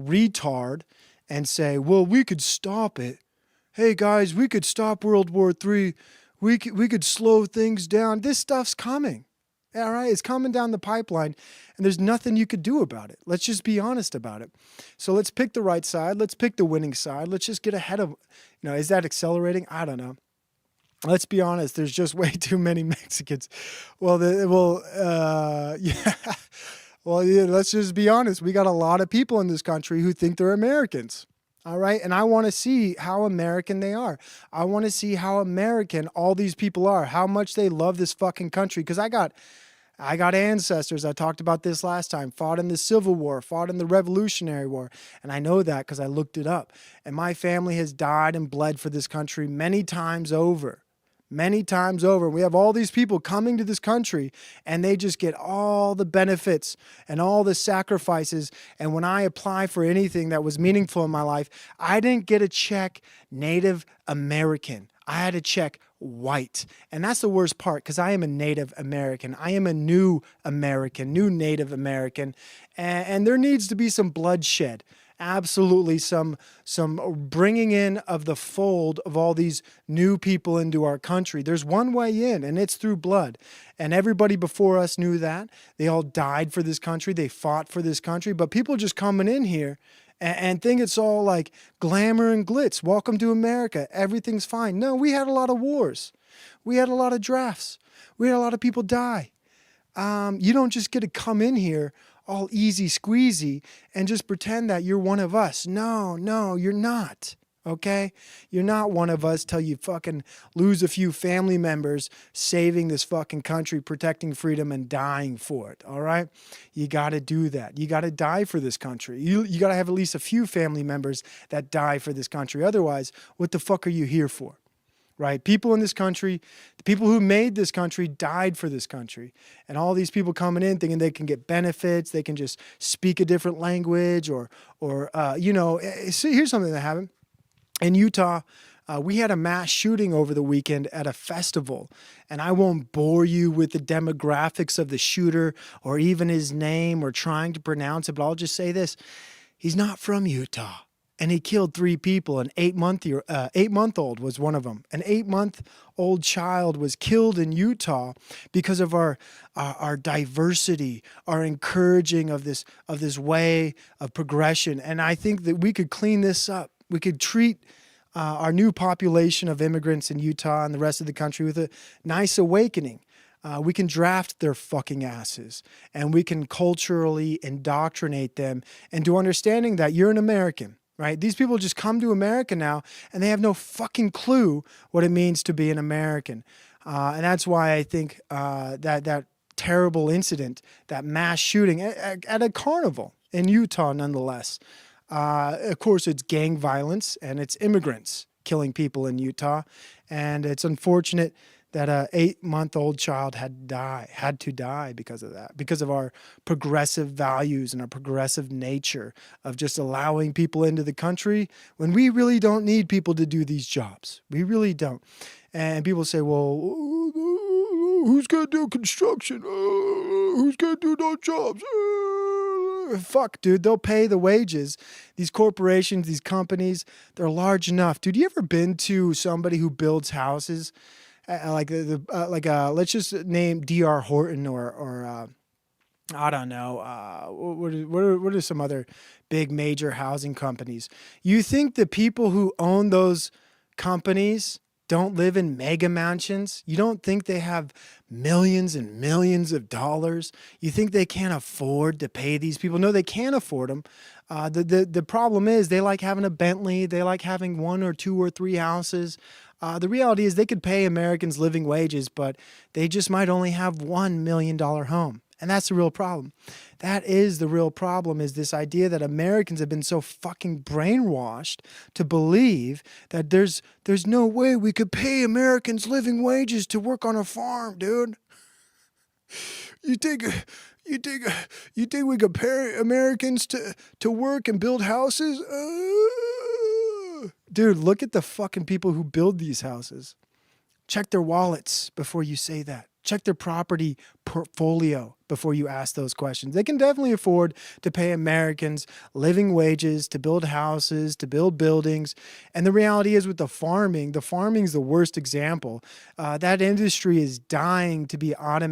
retard and say, well, we could stop it. Hey guys, we could stop World War III. We could slow things down. This stuff's coming. All right, it's coming down the pipeline, and there's nothing you could do about it. Let's just be honest about it. So let's pick the right side. Let's pick the winning side. Let's just get ahead of, is that accelerating? I don't know. Let's be honest. There's just way too many Mexicans. Yeah. Well, yeah, let's just be honest. We got a lot of people in this country who think they're Americans. All right. And I want to see how American they are. I want to see how American all these people are, how much they love this fucking country. Because I got ancestors, I talked about this last time, fought in the Civil War, fought in the Revolutionary War. And I know that because I looked it up. And my family has died and bled for this country many times over. Many times over. We have all these people coming to this country and they just get all the benefits and all the sacrifices. And when I apply for anything that was meaningful in my life, I didn't get a check Native American. I had to check white. And that's the worst part because I am a Native American. I am a new American, new Native American. And there needs to be some bloodshed. Absolutely some bringing in of the fold of all these new people into our country. There's one way in, and it's through blood. And everybody before us knew that. They all died for this country. They fought for this country. But people just coming in here and think it's all like glamour and glitz. Welcome to America. Everything's fine. No, we had a lot of wars. We had a lot of drafts. We had a lot of people die. You don't just get to come in here all easy squeezy and just pretend that you're one of us. No, you're not. Okay? You're not one of us till you fucking lose a few family members saving this fucking country, protecting freedom and dying for it. All right? You got to do that. You got to die for this country. You got to have at least a few family members that die for this country. Otherwise, what the fuck are you here for? Right? People in this country, the people who made this country died for this country. And all these people coming in thinking they can get benefits, they can just speak a different language or see, here's something that happened. In Utah, we had a mass shooting over the weekend at a festival. And I won't bore you with the demographics of the shooter or even his name or trying to pronounce it, but I'll just say this. He's not from Utah. And he killed 3 people. An 8-month-old was one of them. An 8-month-old child was killed in Utah because of our diversity, our encouraging of this way of progression. And I think that we could clean this up. We could treat our new population of immigrants in Utah and the rest of the country with a nice awakening. We can draft their fucking asses and we can culturally indoctrinate them into understanding that you're an American. Right? These people just come to America now and they have no fucking clue what it means to be an American. And that's why I think that terrible incident, that mass shooting at a carnival in Utah, nonetheless. Of course, it's gang violence and it's immigrants killing people in Utah. And it's unfortunate that an 8-month-old child had to die because of that, because of our progressive values and our progressive nature of just allowing people into the country when we really don't need people to do these jobs. We really don't. And people say, well, who's going to do construction? Who's going to do those jobs? Fuck, dude, they'll pay the wages. These corporations, these companies, they're large enough. Dude, you ever been to somebody who builds houses? Let's just name D.R. Horton or I don't know. What are some other big major housing companies? You think the people who own those companies don't live in mega mansions? You don't think they have millions and millions of dollars? You think they can't afford to pay these people? No, they can't afford them. The problem is they like having a Bentley. They like having 1 or 2 or 3 houses. The reality is they could pay Americans living wages, but they just might only have $1 million home. And that's the real problem. That is the real problem, is this idea that Americans have been so fucking brainwashed to believe that there's no way we could pay Americans living wages to work on a farm, dude. You think we could pay Americans to work and build houses? Dude, look at the fucking people who build these houses. Check their wallets before you say that. Check their property portfolio before you ask those questions. They can definitely afford to pay Americans living wages to build houses, to build buildings. And the reality is with the farming is the worst example. That industry is dying to be automated.